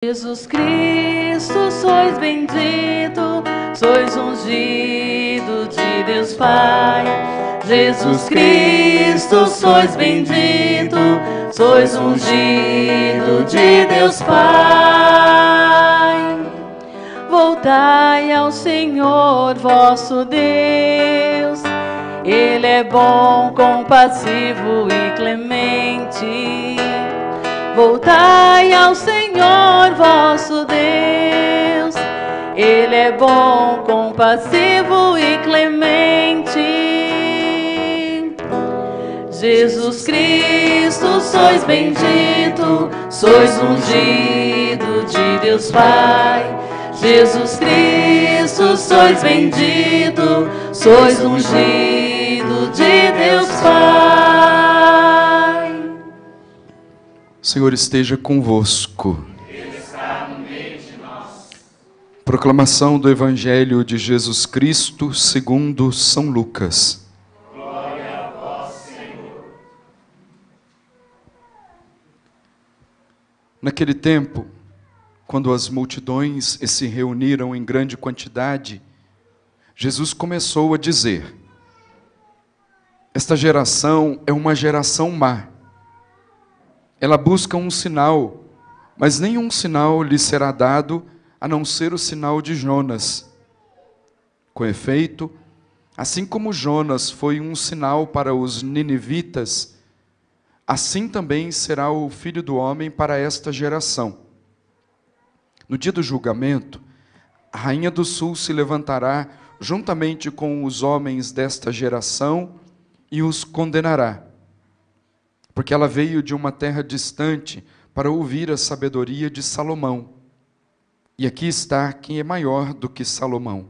Jesus Cristo, sois bendito, sois ungido de Deus Pai. Jesus Cristo, sois bendito, sois ungido de Deus Pai. Voltai ao Senhor vosso Deus, Ele é bom, compassivo e clemente. Voltai ao Senhor vosso Deus, Ele é bom, compassivo e clemente. Jesus Cristo, sois bendito, sois ungido de Deus Pai. Jesus Cristo, sois bendito, sois ungido de Deus Pai. O Senhor esteja convosco. Ele está no meio de nós. Proclamação do Evangelho de Jesus Cristo segundo São Lucas. Glória a vós, Senhor. Naquele tempo, quando as multidões se reuniram em grande quantidade, Jesus começou a dizer: esta geração é uma geração má. Ela busca um sinal, mas nenhum sinal lhe será dado, a não ser o sinal de Jonas. Com efeito, assim como Jonas foi um sinal para os ninivitas, assim também será o Filho do Homem para esta geração. No dia do julgamento, a rainha do sul se levantará juntamente com os homens desta geração e os condenará, porque ela veio de uma terra distante para ouvir a sabedoria de Salomão. E aqui está quem é maior do que Salomão.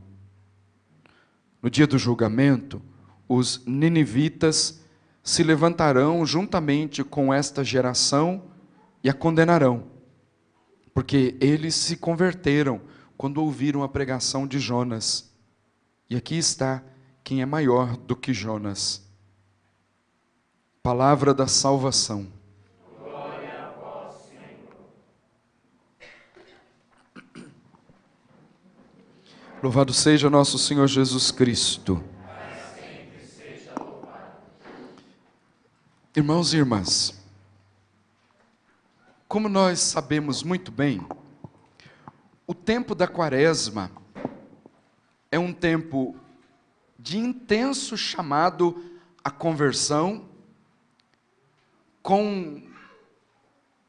No dia do julgamento, os ninivitas se levantarão juntamente com esta geração e a condenarão, porque eles se converteram quando ouviram a pregação de Jonas. E aqui está quem é maior do que Jonas. Palavra da salvação. Glória a vós, Senhor. Louvado seja nosso Senhor Jesus Cristo. Para sempre seja louvado. Irmãos e irmãs, como nós sabemos muito bem, o tempo da Quaresma é um tempo de intenso chamado à conversão, com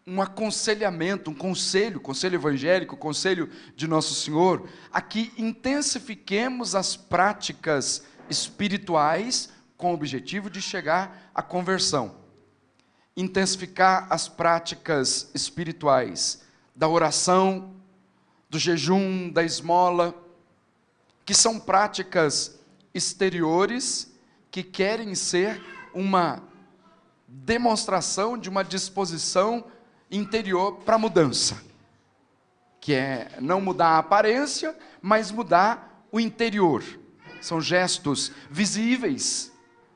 um aconselhamento, um conselho evangélico, conselho de Nosso Senhor, a que intensifiquemos as práticas espirituais com o objetivo de chegar à conversão. Intensificar as práticas espirituais da oração, do jejum, da esmola, que são práticas exteriores que querem ser uma demonstração de uma disposição interior para a mudança, que é não mudar a aparência, mas mudar o interior. São gestos visíveis,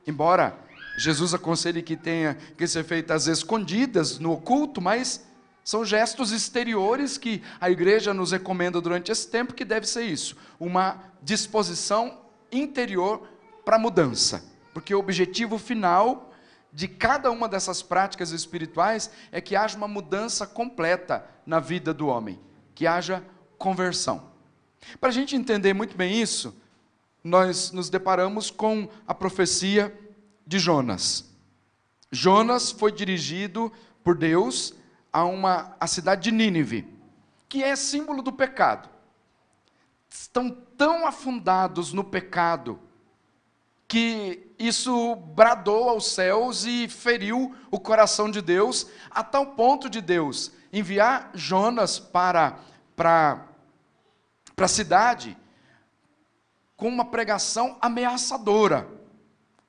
embora Jesus aconselhe que tenha que ser feito às escondidas, no oculto, mas são gestos exteriores que a igreja nos recomenda durante esse tempo, que deve ser isso, uma disposição interior para a mudança, porque o objetivo final de cada uma dessas práticas espirituais é que haja uma mudança completa na vida do homem, que haja conversão. Para a gente entender muito bem isso, nós nos deparamos com a profecia de Jonas. Jonas foi dirigido por Deus à cidade de Nínive, que é símbolo do pecado. Estão tão afundados no pecado que isso bradou aos céus e feriu o coração de Deus, a tal ponto de Deus enviar Jonas para a cidade com uma pregação ameaçadora.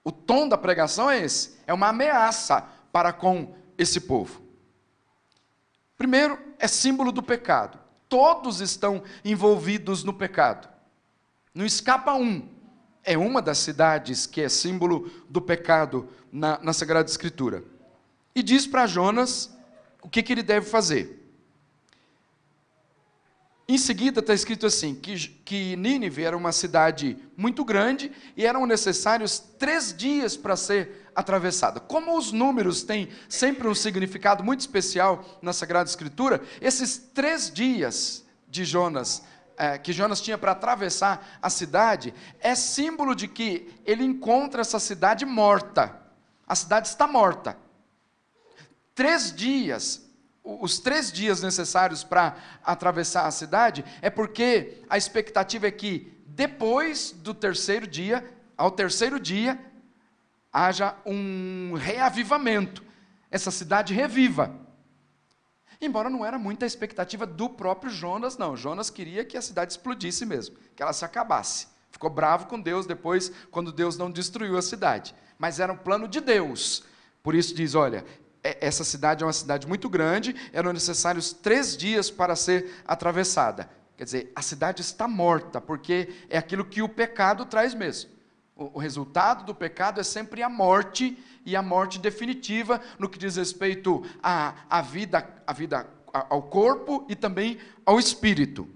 O tom da pregação é esse, é uma ameaça para com esse povo. Primeiro, é símbolo do pecado. Todos estão envolvidos no pecado. Não escapa um. É uma das cidades que é símbolo do pecado na Sagrada Escritura. E diz para Jonas o que ele deve fazer. Em seguida está escrito assim, que Nínive era uma cidade muito grande e eram necessários 3 dias para ser atravessada. Como os números têm sempre um significado muito especial na Sagrada Escritura, esses 3 dias de Jonas, que Jonas tinha para atravessar a cidade, é símbolo de que ele encontra essa cidade morta. A cidade está morta. 3 dias, os 3 dias necessários para atravessar a cidade, é porque a expectativa é que depois do 3º dia, ao 3º dia, haja um reavivamento. Essa cidade reviva. Embora não era muita expectativa do próprio Jonas, não. Jonas queria que a cidade explodisse mesmo, que ela se acabasse. Ficou bravo com Deus depois, quando Deus não destruiu a cidade. Mas era um plano de Deus. Por isso diz, olha, essa cidade é uma cidade muito grande, eram necessários 3 dias para ser atravessada. Quer dizer, a cidade está morta, porque é aquilo que o pecado traz mesmo. O resultado do pecado é sempre a morte, e a morte definitiva, no que diz respeito à vida, ao corpo e também ao espírito.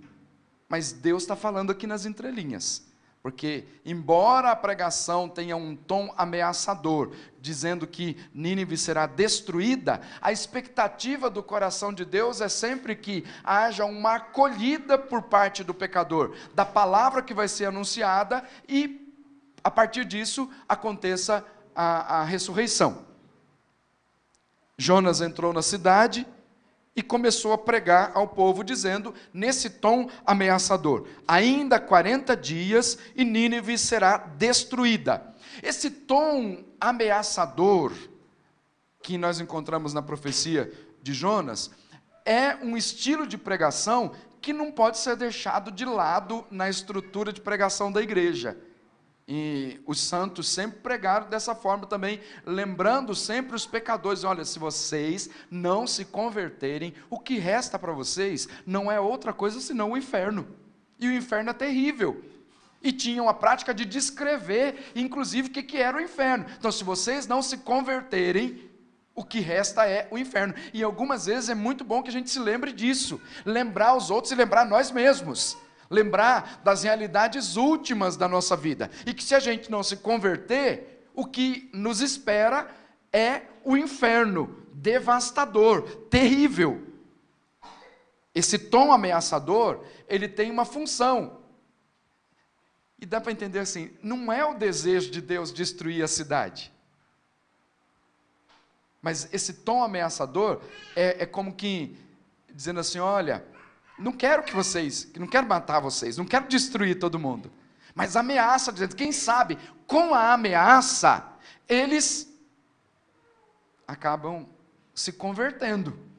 Mas Deus está falando aqui nas entrelinhas. Porque, embora a pregação tenha um tom ameaçador, dizendo que Nínive será destruída, a expectativa do coração de Deus é sempre que haja uma acolhida por parte do pecador, da palavra que vai ser anunciada, e a partir disso aconteça a ressurreição. Jonas entrou na cidade e começou a pregar ao povo, dizendo, nesse tom ameaçador, ainda 40 dias e Nínive será destruída. Esse tom ameaçador que nós encontramos na profecia de Jonas é um estilo de pregação que não pode ser deixado de lado na estrutura de pregação da igreja. E os santos sempre pregaram dessa forma também, lembrando sempre os pecadores, olha, se vocês não se converterem, o que resta para vocês não é outra coisa senão o inferno. E o inferno é terrível. E tinham a prática de descrever, inclusive, o que era o inferno. Então, se vocês não se converterem, o que resta é o inferno. E algumas vezes é muito bom que a gente se lembre disso, lembrar os outros e lembrar nós mesmos. Lembrar das realidades últimas da nossa vida. E que se a gente não se converter, o que nos espera é o inferno, devastador, terrível. Esse tom ameaçador, ele tem uma função. E dá para entender assim, não é o desejo de Deus destruir a cidade. Mas esse tom ameaçador é como que, dizendo assim, olha, não quero matar vocês, não quero destruir todo mundo. Mas ameaça, dizendo, quem sabe, com a ameaça, eles acabam se convertendo.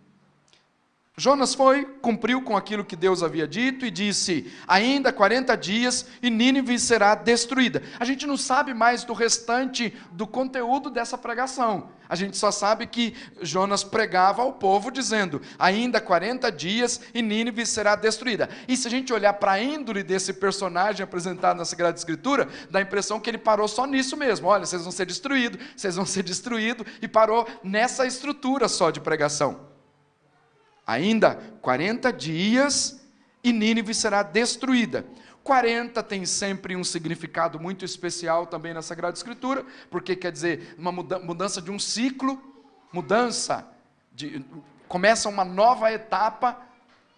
Jonas cumpriu com aquilo que Deus havia dito e disse, ainda 40 dias e Nínive será destruída. A gente não sabe mais do restante do conteúdo dessa pregação. A gente só sabe que Jonas pregava ao povo dizendo, ainda 40 dias e Nínive será destruída. E se a gente olhar para a índole desse personagem apresentado na Sagrada Escritura, dá a impressão que ele parou só nisso mesmo. Olha, vocês vão ser destruídos, e parou nessa estrutura só de pregação. Ainda 40 dias e Nínive será destruída. 40 tem sempre um significado muito especial também na Sagrada Escritura, porque quer dizer uma mudança de um ciclo, começa uma nova etapa,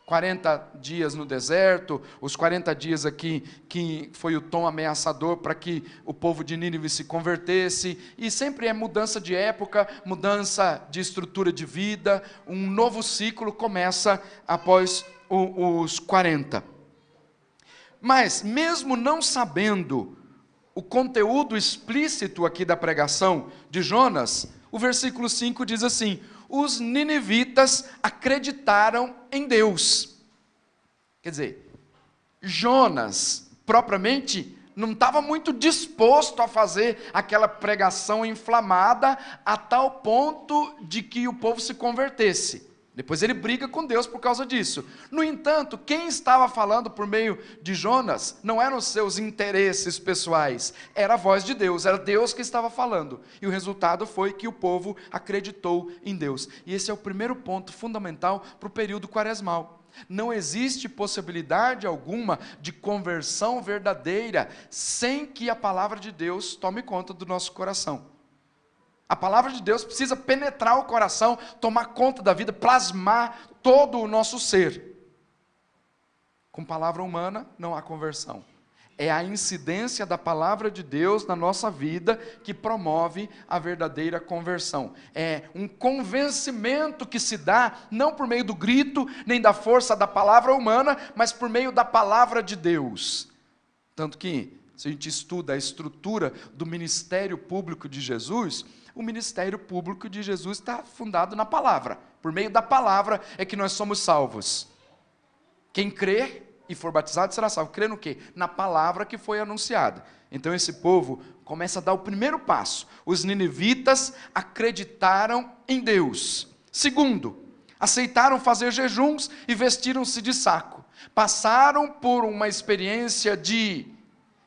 40 dias no deserto, os 40 dias aqui, que foi o tom ameaçador para que o povo de Nínive se convertesse, e sempre é mudança de época, mudança de estrutura de vida, um novo ciclo começa após os 40. Mas, mesmo não sabendo o conteúdo explícito aqui da pregação de Jonas, o versículo 5 diz assim, os ninivitas acreditaram em Deus. Quer dizer, Jonas, propriamente, não estava muito disposto a fazer aquela pregação inflamada a tal ponto de que o povo se convertesse. Depois ele briga com Deus por causa disso. No entanto, quem estava falando por meio de Jonas não eram os seus interesses pessoais, era a voz de Deus, era Deus que estava falando. E o resultado foi que o povo acreditou em Deus. E esse é o primeiro ponto fundamental para o período quaresmal. Não existe possibilidade alguma de conversão verdadeira sem que a palavra de Deus tome conta do nosso coração. A palavra de Deus precisa penetrar o coração, tomar conta da vida, plasmar todo o nosso ser. Com palavra humana não há conversão. É a incidência da palavra de Deus na nossa vida que promove a verdadeira conversão. É um convencimento que se dá, não por meio do grito, nem da força da palavra humana, mas por meio da palavra de Deus. Tanto que, se a gente estuda a estrutura do ministério público de Jesus, o ministério público de Jesus está fundado na palavra. Por meio da palavra é que nós somos salvos. Quem crê e for batizado será salvo. Crê no quê? Na palavra que foi anunciada. Então esse povo começa a dar o primeiro passo. Os ninivitas acreditaram em Deus. Segundo, aceitaram fazer jejuns e vestiram-se de saco. Passaram por uma experiência de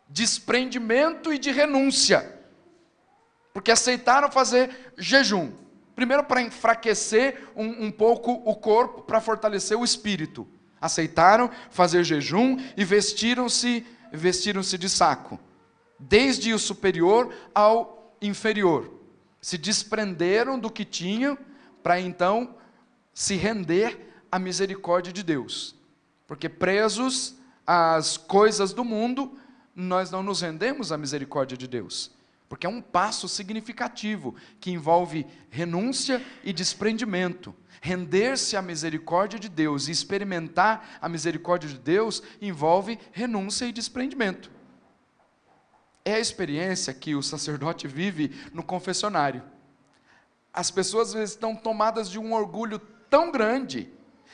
desprendimento e de renúncia. Porque aceitaram fazer jejum. Primeiro para enfraquecer um pouco o corpo, para fortalecer o espírito. Aceitaram fazer jejum e vestiram-se de saco, desde o superior ao inferior. Se desprenderam do que tinham, para então se render à misericórdia de Deus. Porque presos às coisas do mundo, nós não nos rendemos à misericórdia de Deus. Porque é um passo significativo, que envolve renúncia e desprendimento. Render-se à misericórdia de Deus e experimentar a misericórdia de Deus envolve renúncia e desprendimento. É a experiência que o sacerdote vive no confessionário. As pessoas às vezes estão tomadas de um orgulho tão grande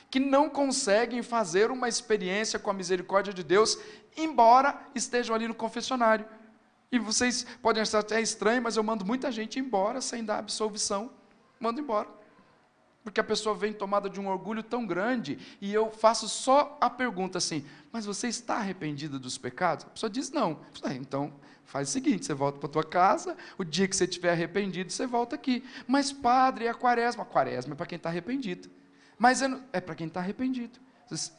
que não conseguem fazer uma experiência com a misericórdia de Deus, embora estejam ali no confessionário. E vocês podem achar até estranho, mas eu mando muita gente embora sem dar absolvição. Mando embora. Porque a pessoa vem tomada de um orgulho tão grande, e eu faço só a pergunta assim, mas você está arrependido dos pecados? A pessoa diz não. Então, faz o seguinte, você volta para a tua casa, o dia que você estiver arrependido, você volta aqui. Mas padre, é a quaresma. A quaresma é para quem está arrependido. Mas é para quem está arrependido. Você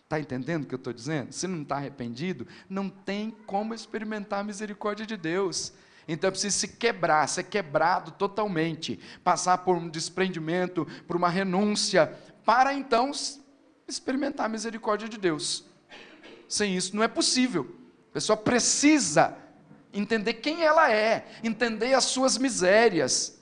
está entendendo o que eu estou dizendo? Se não está arrependido, não tem como experimentar a misericórdia de Deus. Então é preciso se quebrar, ser quebrado totalmente, passar por um desprendimento, por uma renúncia, para então experimentar a misericórdia de Deus. Sem isso não é possível. A pessoa precisa entender quem ela é, entender as suas misérias.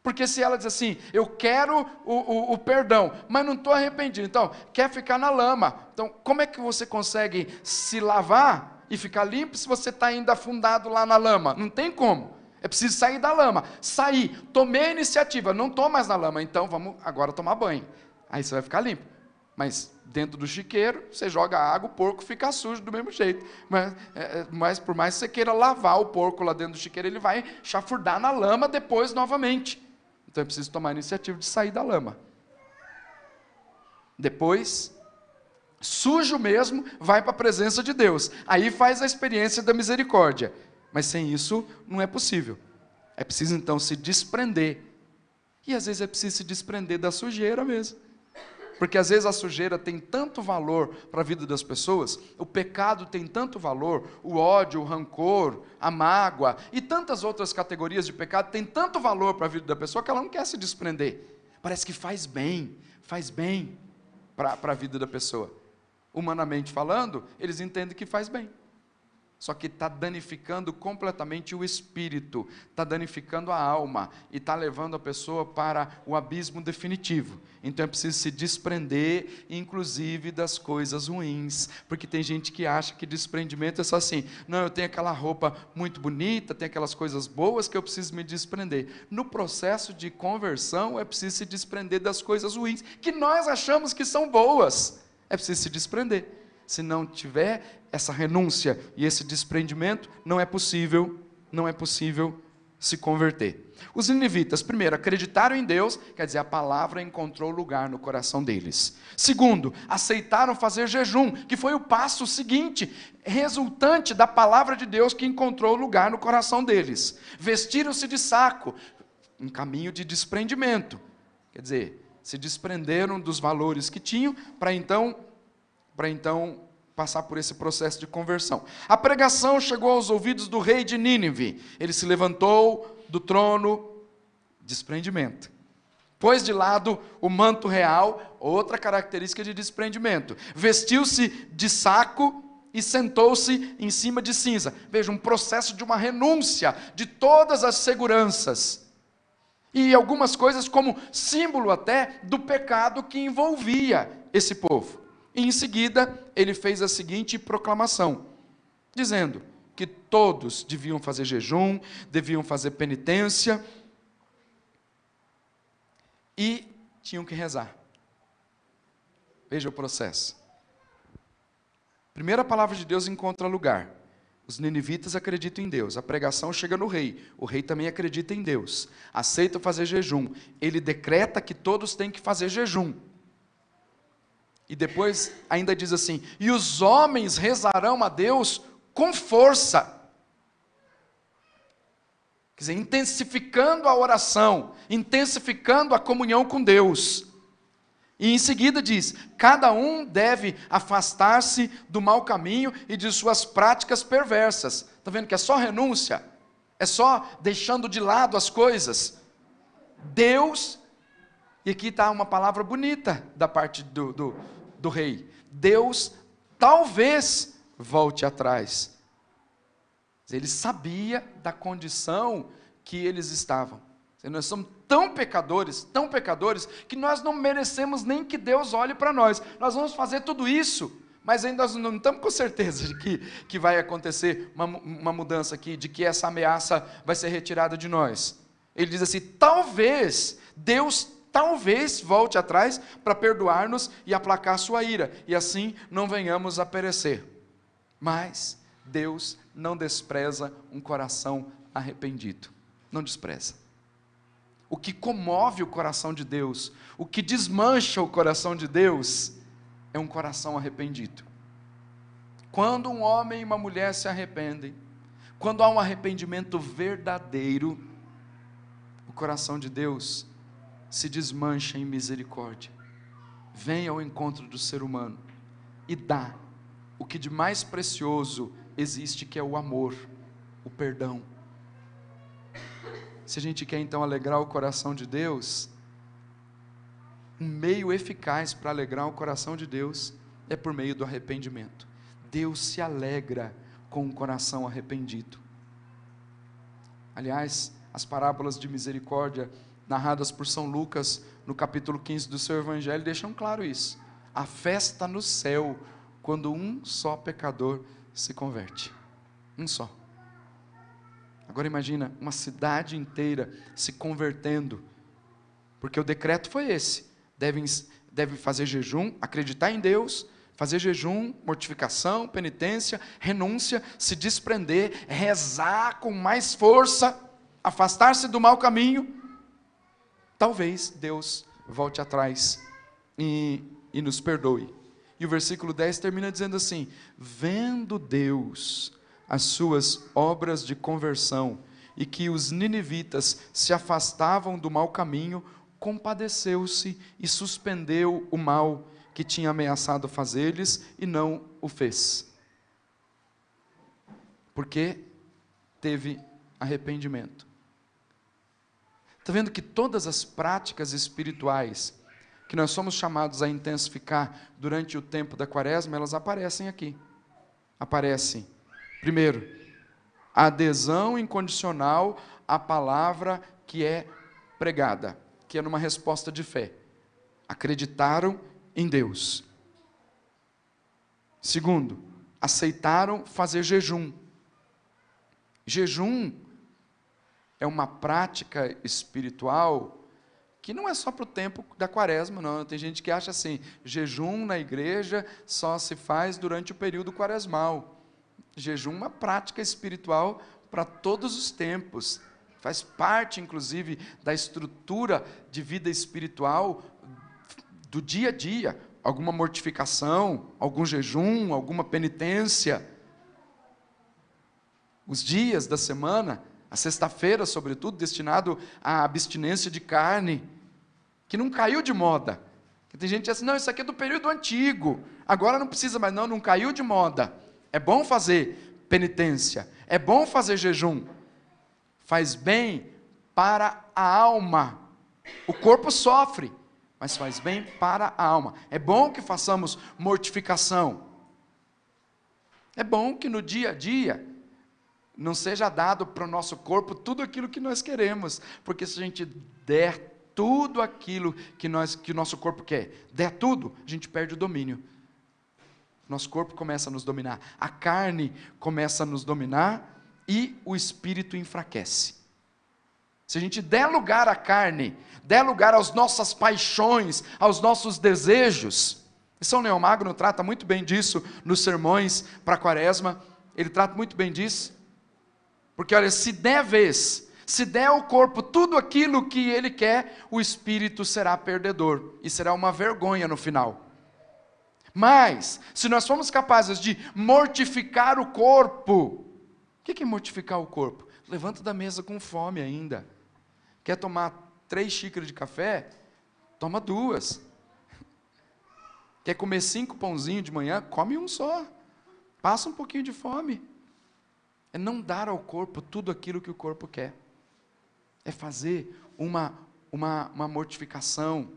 Porque se ela diz assim, eu quero o perdão, mas não estou arrependido, então quer ficar na lama. Então como é que você consegue se lavar e ficar limpo se você está ainda afundado lá na lama? Não tem como. É preciso sair da lama. Sair, tomei a iniciativa, não estou mais na lama, então vamos agora tomar banho. Aí você vai ficar limpo. Mas dentro do chiqueiro, você joga água, o porco fica sujo do mesmo jeito. Mas por mais que você queira lavar o porco lá dentro do chiqueiro, ele vai chafurdar na lama depois novamente. Então é preciso tomar a iniciativa de sair da lama. Depois, sujo mesmo, vai para a presença de Deus. Aí faz a experiência da misericórdia. Mas sem isso, não é possível. É preciso então se desprender. E às vezes é preciso se desprender da sujeira mesmo. Porque às vezes a sujeira tem tanto valor para a vida das pessoas, o pecado tem tanto valor, o ódio, o rancor, a mágoa e tantas outras categorias de pecado tem tanto valor para a vida da pessoa que ela não quer se desprender. Parece que faz bem para a vida da pessoa. Humanamente falando, eles entendem que faz bem. Só que está danificando completamente o espírito, está danificando a alma e está levando a pessoa para o abismo definitivo. Então é preciso se desprender, inclusive, das coisas ruins, porque tem gente que acha que desprendimento é só assim, não, eu tenho aquela roupa muito bonita, tenho aquelas coisas boas que eu preciso me desprender. No processo de conversão é preciso se desprender das coisas ruins, que nós achamos que são boas, é preciso se desprender. Se não tiver essa renúncia e esse desprendimento, não é possível se converter. Os ninivitas, primeiro, acreditaram em Deus, quer dizer, a palavra encontrou lugar no coração deles. Segundo, aceitaram fazer jejum, que foi o passo seguinte, resultante da palavra de Deus que encontrou lugar no coração deles. Vestiram-se de saco, um caminho de desprendimento. Quer dizer, se desprenderam dos valores que tinham para então passar por esse processo de conversão. A pregação chegou aos ouvidos do rei de Nínive. Ele se levantou do trono, desprendimento. Pôs de lado o manto real, outra característica de desprendimento. Vestiu-se de saco e sentou-se em cima de cinza. Veja, um processo de uma renúncia de todas as seguranças. E algumas coisas como símbolo até do pecado que envolvia esse povo. E em seguida, ele fez a seguinte proclamação, dizendo que todos deviam fazer jejum, deviam fazer penitência e tinham que rezar. Veja o processo. Primeiro a palavra de Deus encontra lugar. Os ninivitas acreditam em Deus, a pregação chega no rei, o rei também acredita em Deus, aceita fazer jejum, ele decreta que todos têm que fazer jejum. E depois ainda diz assim, e os homens rezarão a Deus com força. Quer dizer, intensificando a oração, intensificando a comunhão com Deus. E em seguida diz, cada um deve afastar-se do mau caminho e de suas práticas perversas. Está vendo que é só renúncia? É só deixando de lado as coisas. Deus, e aqui está uma palavra bonita da parte do rei, Deus talvez volte atrás. Ele sabia da condição que eles estavam. Nós somos tão pecadores, que nós não merecemos nem que Deus olhe para nós. Nós vamos fazer tudo isso, mas ainda nós não estamos com certeza de que vai acontecer uma mudança aqui, de que essa ameaça vai ser retirada de nós. Ele diz assim, talvez Deus volte atrás para perdoar-nos e aplacar sua ira, e assim não venhamos a perecer. Mas Deus não despreza um coração arrependido. Não despreza. O que comove o coração de Deus, o que desmancha o coração de Deus, é um coração arrependido. Quando um homem e uma mulher se arrependem, quando há um arrependimento verdadeiro, o coração de Deus se desmancha em misericórdia, vem ao encontro do ser humano e dá o que de mais precioso existe, que é o amor, o perdão. Se a gente quer então alegrar o coração de Deus, um meio eficaz para alegrar o coração de Deus é por meio do arrependimento. Deus se alegra com um coração arrependido. Aliás, as parábolas de misericórdia narradas por São Lucas no capítulo 15 do seu evangelho deixam claro isso. A festa no céu quando um só pecador se converte. Um só. Agora imagina uma cidade inteira se convertendo, porque o decreto foi esse, devem fazer jejum, acreditar em Deus, fazer jejum, mortificação, penitência, renúncia, se desprender, rezar com mais força, afastar-se do mau caminho. Talvez Deus volte atrás e nos perdoe. E o versículo 10 termina dizendo assim, vendo Deus as suas obras de conversão, e que os ninivitas se afastavam do mau caminho, compadeceu-se e suspendeu o mal que tinha ameaçado fazer-lhes, e não o fez. Porque teve arrependimento. Está vendo que todas as práticas espirituais que nós somos chamados a intensificar durante o tempo da quaresma, elas aparecem aqui. Aparecem. Primeiro, a adesão incondicional à palavra que é pregada, que é numa resposta de fé. Acreditaram em Deus. Segundo, aceitaram fazer jejum. Jejum é uma prática espiritual que não é só para o tempo da quaresma, não. Tem gente que acha assim, jejum na igreja só se faz durante o período quaresmal. Jejum é uma prática espiritual para todos os tempos. Faz parte, inclusive, da estrutura de vida espiritual do dia a dia. Alguma mortificação, algum jejum, alguma penitência. Os dias da semana, a sexta-feira, sobretudo, destinado à abstinência de carne, que não caiu de moda. Que tem gente que diz assim, não, isso aqui é do período antigo, agora não precisa mais. Não caiu de moda. É bom fazer penitência, é bom fazer jejum. Faz bem para a alma. O corpo sofre, mas faz bem para a alma. É bom que façamos mortificação. É bom que no dia a dia não seja dado para o nosso corpo tudo aquilo que nós queremos, porque se a gente der tudo aquilo que o nosso corpo quer, der tudo, a gente perde o domínio. Nosso corpo começa a nos dominar, a carne começa a nos dominar e o espírito enfraquece. Se a gente der lugar à carne, der lugar às nossas paixões, aos nossos desejos, e São Leão Magno trata muito bem disso nos sermões para a Quaresma, ele trata muito bem disso, porque olha, se der ao corpo tudo aquilo que ele quer, o espírito será perdedor, e será uma vergonha no final. Mas, se nós formos capazes de mortificar o corpo, o que é mortificar o corpo? Levanta da mesa com fome ainda. Quer tomar 3 xícaras de café? Toma 2. Quer comer 5 pãozinhos de manhã? Come um só. Passa um pouquinho de fome. É não dar ao corpo tudo aquilo que o corpo quer. É fazer uma mortificação.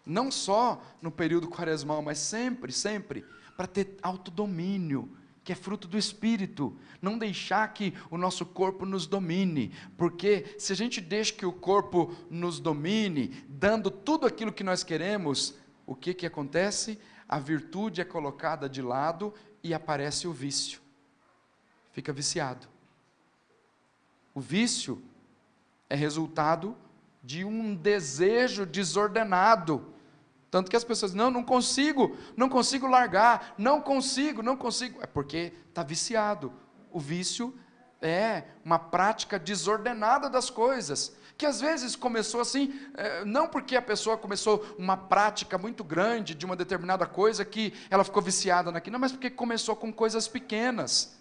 Não só no período quaresmal, mas sempre, para ter autodomínio, que é fruto do Espírito. Não deixar que o nosso corpo nos domine, porque se a gente deixa que o corpo nos domine, dando tudo aquilo que nós queremos, o que acontece? A virtude é colocada de lado e aparece o vício. Fica viciado. O vício é resultado de um desejo desordenado. Tanto que as pessoas dizem, não consigo largar, não consigo. É porque está viciado. O vício é uma prática desordenada das coisas, que às vezes começou assim, não porque a pessoa começou uma prática muito grande de uma determinada coisa, que ela ficou viciada naquilo, não, mas porque começou com coisas pequenas.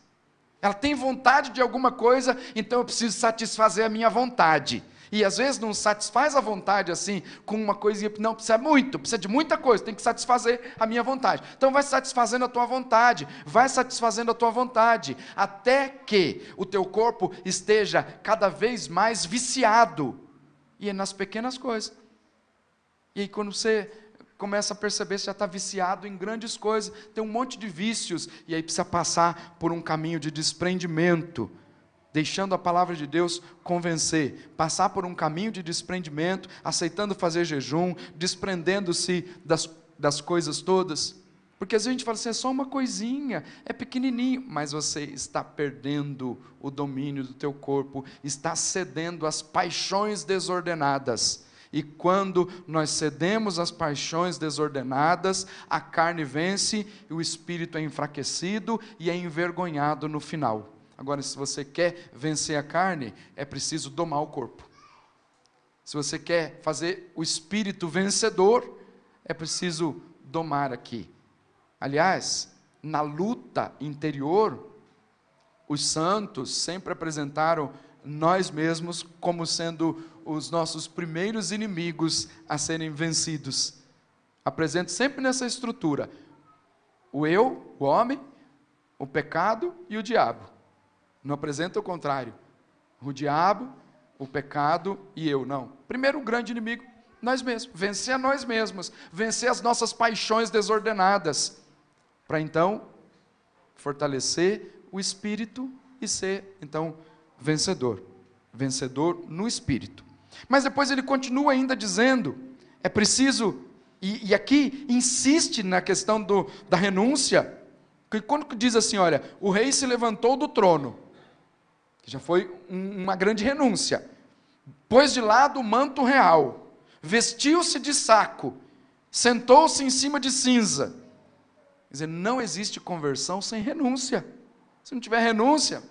Ela tem vontade de alguma coisa, então eu preciso satisfazer a minha vontade. E às vezes não satisfaz a vontade assim, com uma coisinha, não, precisa de muita coisa, tem que satisfazer a minha vontade. Então vai satisfazendo a tua vontade, até que o teu corpo esteja cada vez mais viciado, e é nas pequenas coisas. E aí quando você começa a perceber, você já está viciado em grandes coisas, tem um monte de vícios, e aí precisa passar por um caminho de desprendimento, deixando a palavra de Deus convencer, passar por um caminho de desprendimento, aceitando fazer jejum, desprendendo-se das coisas todas, porque às vezes a gente fala assim, é só uma coisinha, é pequenininho, mas você está perdendo o domínio do teu corpo, está cedendo às paixões desordenadas, e quando nós cedemos às paixões desordenadas, a carne vence, e o espírito é enfraquecido e é envergonhado no final. Agora, se você quer vencer a carne, é preciso domar o corpo. Se você quer fazer o espírito vencedor, é preciso domar aqui. Aliás, na luta interior, os santos sempre apresentaram nós mesmos como sendo os nossos primeiros inimigos a serem vencidos. Apresento sempre nessa estrutura: o eu, o homem, o pecado e o diabo. Não apresenta o contrário. O diabo, o pecado e eu, não. Primeiro o grande inimigo, nós mesmos. Vencer a nós mesmos. Vencer as nossas paixões desordenadas. Para então, fortalecer o espírito e ser, então, vencedor. Vencedor no espírito. Mas depois ele continua ainda dizendo, é preciso, e aqui insiste na questão da renúncia, que quando diz assim, olha, o rei se levantou do trono, que já foi uma grande renúncia, pôs de lado o manto real, vestiu-se de saco, sentou-se em cima de cinza. Quer dizer, não existe conversão sem renúncia. Se não tiver renúncia,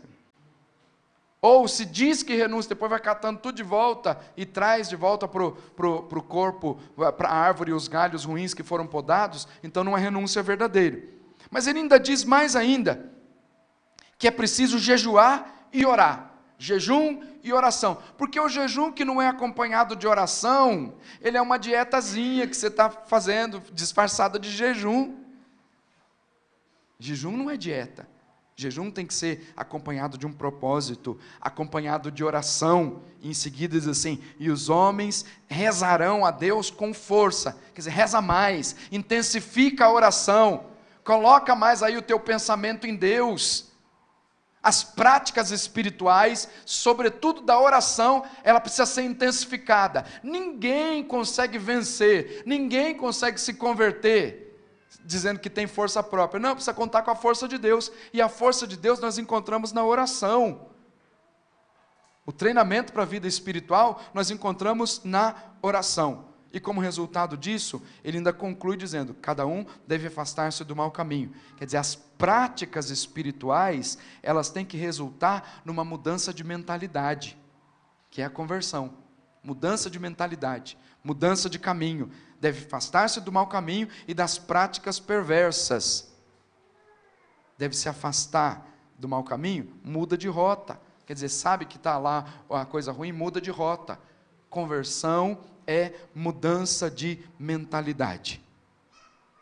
ou se diz que renúncia, depois vai catando tudo de volta e traz de volta para o corpo, para a árvore e os galhos ruins que foram podados, então não é renúncia verdadeira. Mas ele ainda diz mais ainda, que é preciso jejuar e orar. Jejum e oração. Porque o jejum que não é acompanhado de oração, ele é uma dietazinha que você está fazendo, disfarçada de jejum. Jejum não é dieta. Jejum tem que ser acompanhado de um propósito, acompanhado de oração. E em seguida diz assim, e os homens rezarão a Deus com força. Quer dizer, reza mais, intensifica a oração, coloca mais aí o teu pensamento em Deus. As práticas espirituais, sobretudo da oração, ela precisa ser intensificada. Ninguém consegue vencer, ninguém consegue se converter dizendo que tem força própria. Não, precisa contar com a força de Deus. E a força de Deus nós encontramos na oração. O treinamento para a vida espiritual nós encontramos na oração. E como resultado disso, ele ainda conclui dizendo, cada um deve afastar-se do mau caminho. Quer dizer, as práticas espirituais, elas têm que resultar numa mudança de mentalidade, que é a conversão. Mudança de mentalidade, mudança de caminho. Deve afastar-se do mau caminho e das práticas perversas. Deve se afastar do mau caminho, muda de rota. Quer dizer, sabe que está lá a coisa ruim, muda de rota. Conversão é mudança de mentalidade.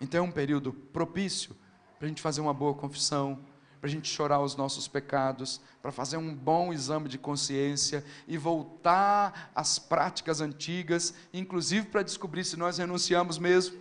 Então é um período propício para a gente fazer uma boa confissão, para a gente chorar os nossos pecados, para fazer um bom exame de consciência e voltar às práticas antigas, inclusive para descobrir se nós renunciamos mesmo.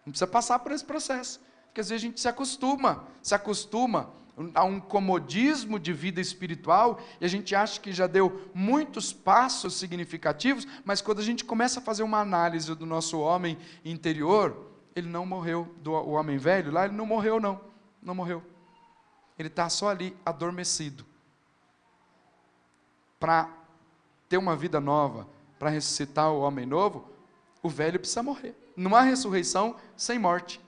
Não precisa passar por esse processo, porque às vezes a gente se acostuma a um comodismo de vida espiritual, e a gente acha que já deu muitos passos significativos, mas quando a gente começa a fazer uma análise do nosso homem interior, ele não morreu, o homem velho lá, ele não morreu não morreu. Ele está só ali, adormecido. Para ter uma vida nova, para ressuscitar o homem novo, o velho precisa morrer. Não há ressurreição sem morte.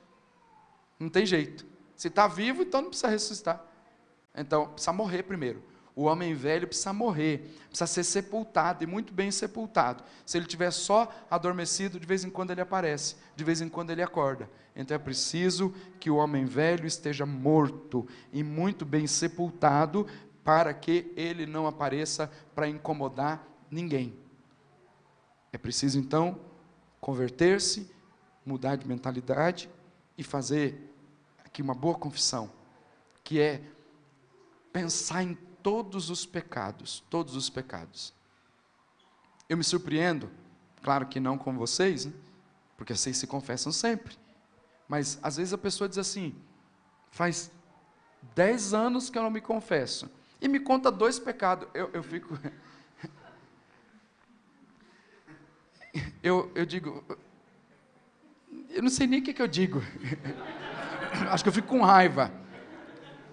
Não tem jeito. Se está vivo, então não precisa ressuscitar. Então, precisa morrer primeiro. O homem velho precisa morrer, precisa ser sepultado, e muito bem sepultado. Se ele estiver só adormecido, de vez em quando ele aparece, de vez em quando ele acorda. Então é preciso que o homem velho esteja morto e muito bem sepultado, para que ele não apareça para incomodar ninguém. É preciso então converter-se, mudar de mentalidade e fazer aqui uma boa confissão, que é pensar em todos os pecados, todos os pecados. Eu me surpreendo, claro que não com vocês, né? Porque vocês se confessam sempre, mas às vezes a pessoa diz assim, faz 10 anos que eu não me confesso, e me conta 2 pecados, eu fico, eu digo, eu não sei nem o que eu digo, acho que eu fico com raiva,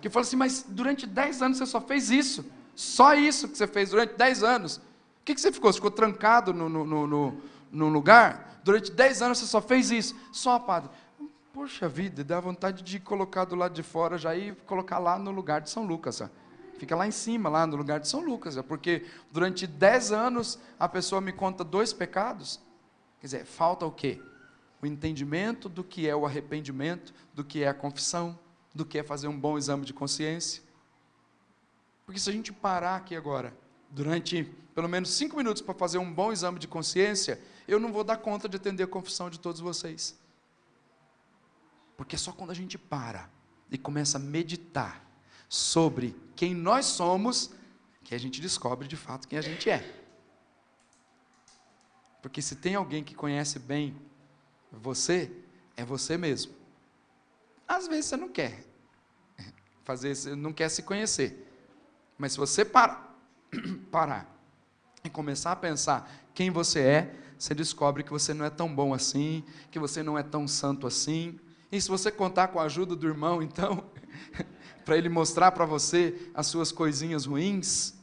que fala assim, mas durante 10 anos você só fez isso, só isso que você fez durante 10 anos, o que você ficou? Você ficou trancado no lugar? Durante 10 anos você só fez isso, só, padre. Poxa vida, dá vontade de colocar do lado de fora já e colocar lá no lugar de São Lucas, ó. Fica lá em cima, lá no lugar de São Lucas, ó, porque durante 10 anos a pessoa me conta 2 pecados, quer dizer, falta o quê? O entendimento do que é o arrependimento, do que é a confissão, do que é fazer um bom exame de consciência. Porque se a gente parar aqui agora, durante pelo menos 5 minutos para fazer um bom exame de consciência, eu não vou dar conta de atender a confissão de todos vocês. Porque é só quando a gente para e começa a meditar sobre quem nós somos, que a gente descobre de fato quem a gente é. Porque se tem alguém que conhece bem você, é você mesmo. Às vezes você não quer fazer, você não quer se conhecer. Mas se você parar e começar a pensar quem você é, você descobre que você não é tão bom assim, que você não é tão santo assim. E se você contar com a ajuda do irmão, então, para ele mostrar para você as suas coisinhas ruins,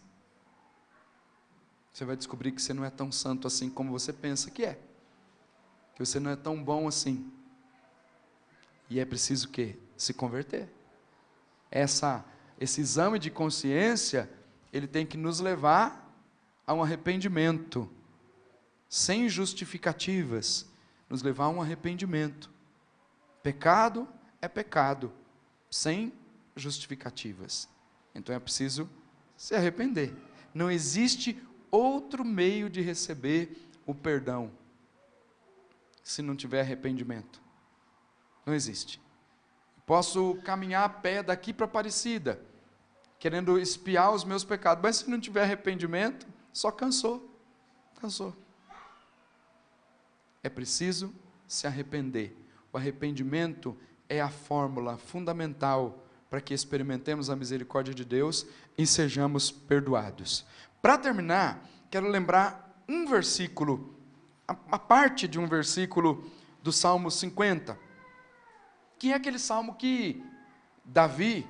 você vai descobrir que você não é tão santo assim como você pensa que é. Que você não é tão bom assim. E é preciso o quê? Se converter. Esse exame de consciência, ele tem que nos levar a um arrependimento, sem justificativas, nos levar a um arrependimento. Pecado é pecado, sem justificativas. Então é preciso se arrepender. Não existe outro meio de receber o perdão se não tiver arrependimento. Não existe. Posso caminhar a pé daqui para Aparecida, querendo espiar os meus pecados, mas se não tiver arrependimento, só cansou. É preciso se arrepender. O arrependimento é a fórmula fundamental para que experimentemos a misericórdia de Deus e sejamos perdoados. Para terminar, quero lembrar um versículo, a parte de um versículo do Salmo 50, que é aquele salmo que Davi,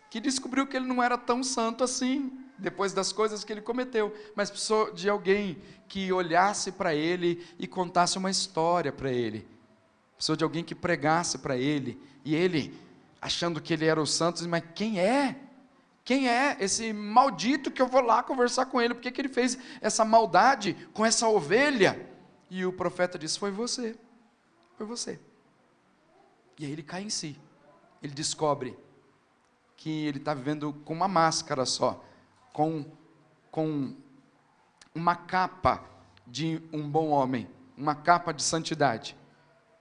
que descobriu que ele não era tão santo assim, depois das coisas que ele cometeu, mas precisou de alguém que olhasse para ele e contasse uma história para ele. Precisou de alguém que pregasse para ele, e ele, achando que ele era o santo, disse, mas quem é? Quem é esse maldito que eu vou lá conversar com ele? Por que ele fez essa maldade com essa ovelha? E o profeta disse, foi você. E aí ele cai em si, ele descobre que ele está vivendo com uma máscara só, com uma capa de um bom homem, uma capa de santidade.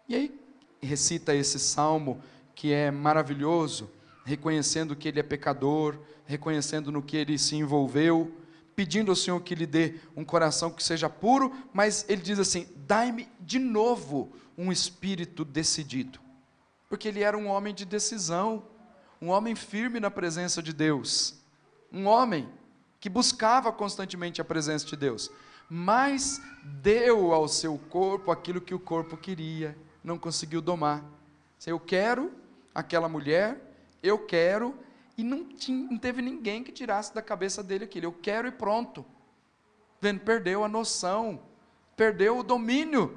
E aí recita esse salmo que é maravilhoso, reconhecendo que ele é pecador, reconhecendo no que ele se envolveu, pedindo ao Senhor que lhe dê um coração que seja puro, mas ele diz assim, dai-me de novo um espírito decidido, porque ele era um homem de decisão, um homem firme na presença de Deus, um homem que buscava constantemente a presença de Deus, mas deu ao seu corpo aquilo que o corpo queria, não conseguiu domar. Eu quero aquela mulher, eu quero, e não teve ninguém que tirasse da cabeça dele aquilo, eu quero e pronto. Perdeu a noção, perdeu o domínio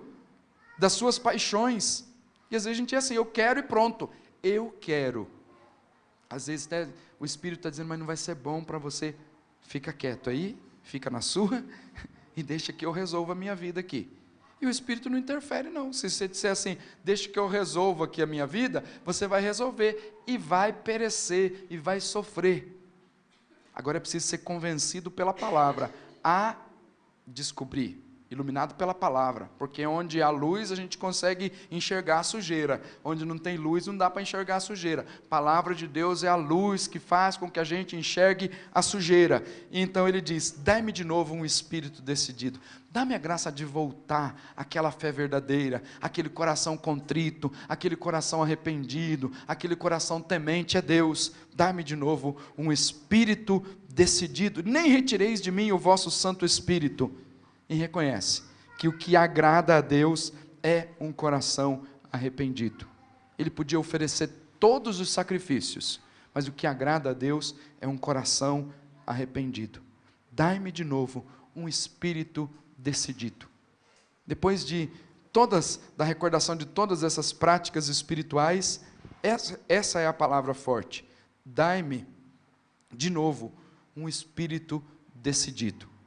das suas paixões, e às vezes a gente é assim, eu quero e pronto, eu quero. Às vezes até o Espírito está dizendo, mas não vai ser bom para você, fica quieto aí, fica na sua, e deixa que eu resolva a minha vida aqui. E o Espírito não interfere não, se você disser assim, deixa que eu resolva aqui a minha vida, você vai resolver, e vai perecer, e vai sofrer. Agora é preciso ser convencido pela palavra, a descobrir, iluminado pela palavra, porque onde há luz a gente consegue enxergar a sujeira, onde não tem luz não dá para enxergar a sujeira. A palavra de Deus é a luz que faz com que a gente enxergue a sujeira. E então ele diz, dai-me de novo um espírito decidido, dá-me a graça de voltar àquela fé verdadeira, aquele coração contrito, aquele coração arrependido, aquele coração temente a Deus, dá-me de novo um espírito decidido, nem retireis de mim o vosso Santo Espírito. E reconhece que o que agrada a Deus é um coração arrependido. Ele podia oferecer todos os sacrifícios, mas o que agrada a Deus é um coração arrependido. Dai-me de novo um espírito decidido. Depois da recordação de todas essas práticas espirituais, essa é a palavra forte. Dai-me de novo um espírito decidido.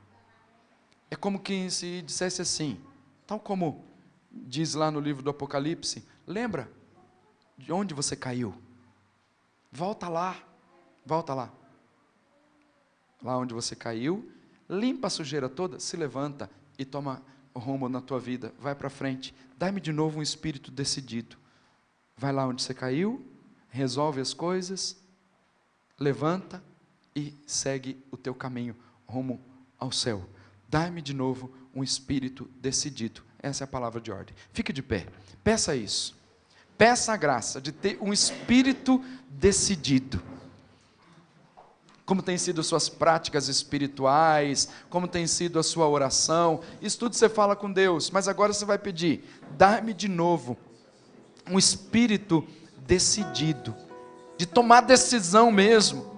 É como que se dissesse assim, tal como diz lá no livro do Apocalipse, lembra de onde você caiu? Volta lá. Lá onde você caiu, limpa a sujeira toda, se levanta e toma rumo na tua vida, vai para frente. Dá-me de novo um espírito decidido. Vai lá onde você caiu, resolve as coisas, levanta e segue o teu caminho rumo ao céu. Dai-me de novo um espírito decidido. Essa é a palavra de ordem. Fique de pé. Peça isso. Peça a graça de ter um espírito decidido. Como tem sido suas práticas espirituais, como tem sido a sua oração. Isso tudo você fala com Deus, mas agora você vai pedir, dá-me de novo um espírito decidido, de tomar decisão mesmo.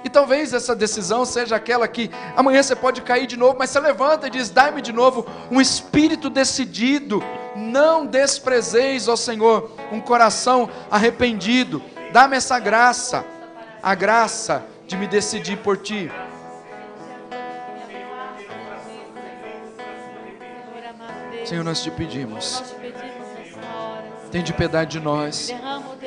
E talvez essa decisão seja aquela que amanhã você pode cair de novo, mas você levanta e diz, dai-me de novo um espírito decidido, não desprezeis, ó Senhor, um coração arrependido, dá-me essa graça, a graça de me decidir por Ti. Senhor, nós te pedimos, tem de piedade de nós,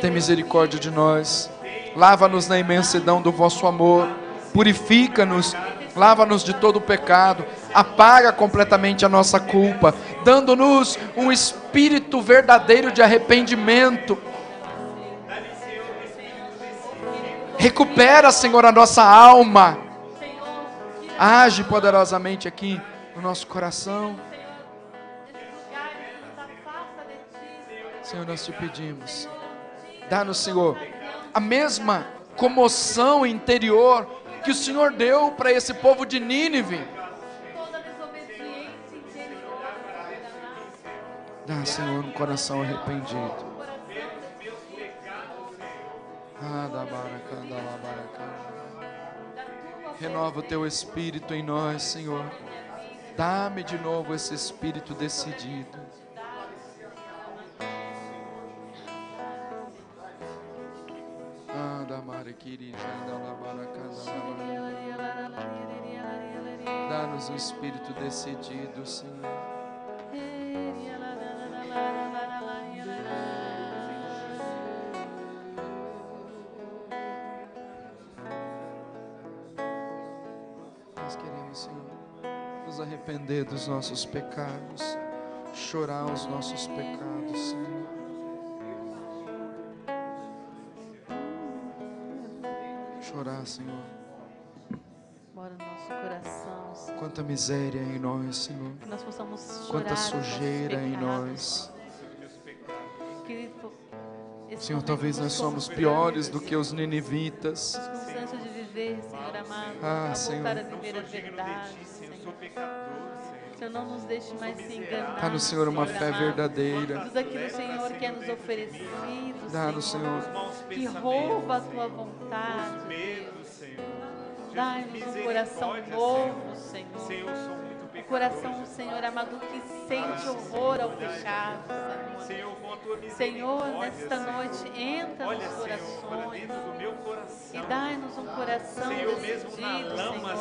tem misericórdia de nós, lava-nos na imensidão do vosso amor, purifica-nos Lava-nos de todo o pecado, apaga completamente a nossa culpa, dando-nos um espírito verdadeiro de arrependimento. Recupera, Senhor, a nossa alma. Age poderosamente aqui no nosso coração. Senhor, nós te pedimos, dá-nos, Senhor, a mesma comoção interior que o Senhor deu para esse povo de Nínive. Dá, Senhor, um coração arrependido. Renova o teu espírito em nós, Senhor. Dá-me de novo esse espírito decidido. Dá-nos um espírito decidido, Senhor. Nós queremos, Senhor, nos arrepender dos nossos pecados, chorar os nossos pecados, Senhor. Chorar, Senhor. Mora no nosso coração, Senhor. Quanta miséria em nós, Senhor. Que nós possamos chorar. Quanta sujeira em pecados. nós. Querido, Senhor, talvez nós somos piores do que os ninivitas. Os cansaços de viver, Senhor amado. Ah, a Senhor. voltar a viver a verdade, Senhor. Senhor, não nos deixe mais se enganar. Dá no Senhor uma fé amado. verdadeira. Tudo aquilo, Senhor, que é nos oferecido, Dá no Senhor. que rouba a tua vontade, Deus. Dai-nos um coração novo, Senhor. Um coração, Senhor amado, que sente horror ao pecado, Senhor. Senhor, nesta noite, entra nos corações e dai-nos um coração decidido,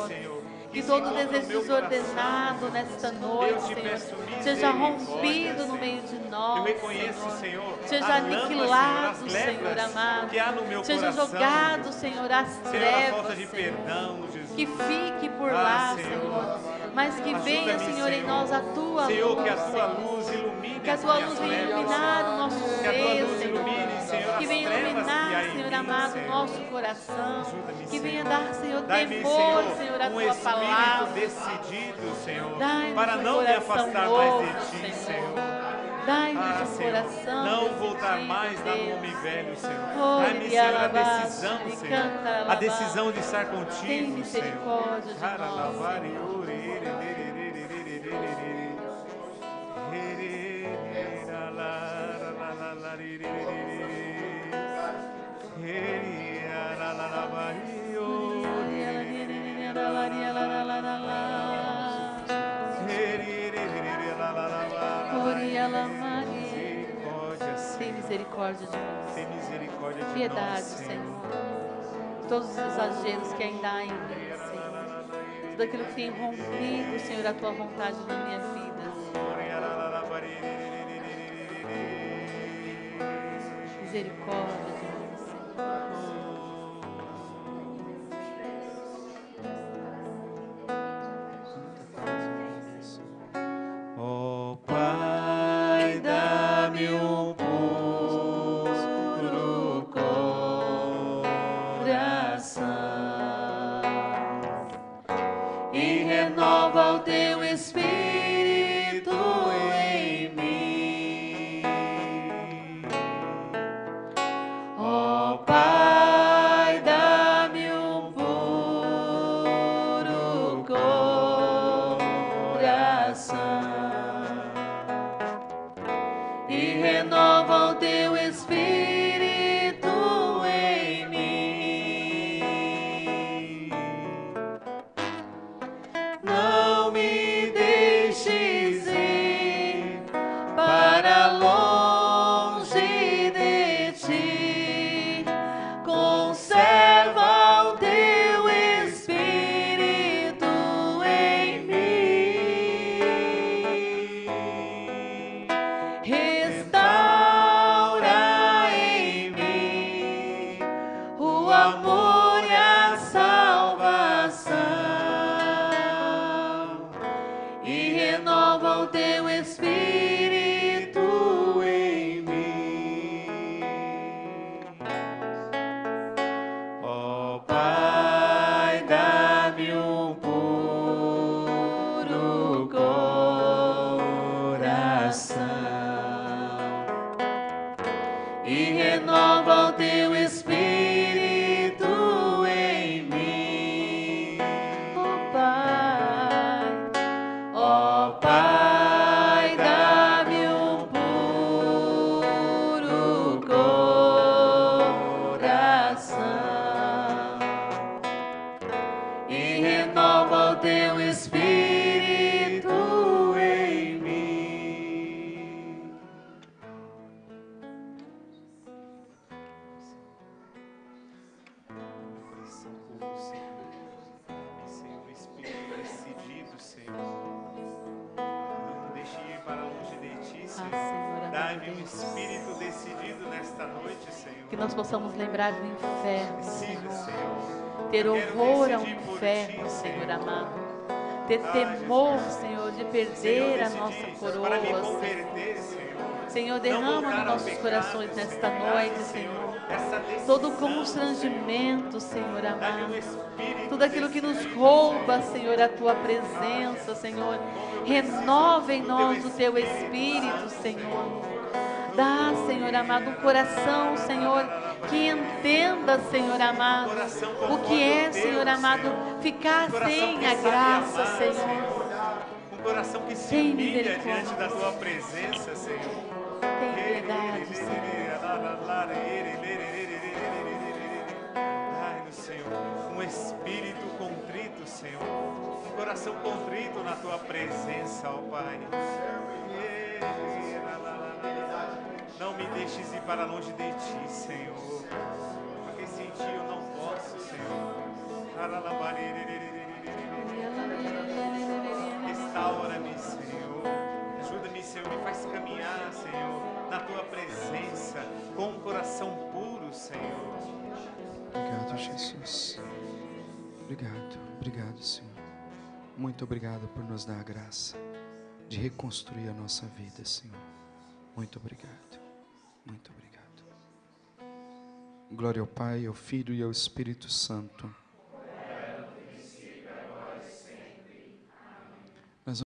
Senhor. Que todo desejo desordenado nesta noite, Senhor, seja rompido no meio de nós, Senhor. Seja aniquilado, Senhor amado. Seja jogado, Senhor, às trevas, Senhor. Que fique por lá, Senhor. Mas que venha, Senhor, em nós a tua luz, Senhor, que a tua Senhor. luz ilumine Que a tua luz venha iluminar o nosso que a tua ser, luz ilumine, Senhor. Senhor, Que as venha trevas iluminar, que há em Senhor mim, amado, o Senhor. nosso coração. Ajuda-me, Que venha Senhor. dar, Senhor, Dai-me, temor, Senhor, a um tua espírito palavra. decidido, Senhor, Dai-nos para um não me coração afastar novo, mais de ti, Senhor. Dai-nos um Senhor, coração não voltar decidido, mais na Deus. homem velho, Senhor. Oh, Dai-me, Senhor, a Yalabá, decisão, Senhor. Shiricanta, A Alabá. decisão de estar Tem contigo, Senhor. misericórdia de Cara, nós, lavar e Senhor. Tem misericórdia de nós. Tem misericórdia de Piedade, nós, Senhor. Todos os exageros que ainda há em mim, Senhor. Tudo aquilo que tem rompido, Senhor, a tua vontade na minha vida. Misericórdia de nós, Senhor. Ó Pai, dá-me um puro Coração e renova o teu espírito em mim. Ó Pai, dá-me um puro coração e renova o teu espírito em mim. Não me deixes ir para longe de ti. Conserva o teu espírito em mim. Restaura em mim o amor e a salvação. coração puro, Senhor. E, Senhor, o Espírito decidido, Senhor. Não deixe ir para longe de Ti, Senhor. Senhor, Dai-me amado um Deus. Espírito decidido nesta noite, Senhor. Que nós possamos lembrar do inferno, Decida, Senhor. Senhor. Ter Eu quero horror ao decidir por inferno, Ti, Senhor Senhor. amado. Ter Ah, temor, Jesus. Senhor, de Senhor, perder a decidi nossa para me coroa, Senhor. converter, Senhor. Senhor, Não derrama voltar nos ao nossos pecado, corações Senhor. nesta Dá-me, noite, Senhor, essa decisão, todo Senhor. constrangimento, Senhor Dá-me um amado. espírito Tudo aquilo que nos decidido, rouba, Senhor. Senhor, a tua presença, Senhor. Como eu Renova em preciso do nós o teu Espírito Espírito, Santo, Senhor. Dá, Senhor amado, um coração, Senhor, que entenda, Senhor amado, coração o conforme que é, o teu, Senhor amado, Senhor. ficar Coração sem que a sabe graça, amar, Senhor. Um coração que se Tem humilha misericórdia. diante da tua presença, Senhor. Tem piedade, Senhor. Dai-nos, Senhor, um espírito contrito, Senhor. Um coração contrito na tua presença, ó Pai. Não me deixes ir para longe de ti, Senhor. Porque sem ti eu não posso, Senhor. Restaura-me, Senhor. Ajuda-me, Senhor. Me faz caminhar, Senhor, na tua presença, com um coração puro, Senhor. Obrigado, Jesus. Obrigado, Senhor. Muito obrigado por nos dar a graça de reconstruir a nossa vida, Senhor. Muito obrigado. Muito obrigado. Glória ao Pai, ao Filho e ao Espírito Santo.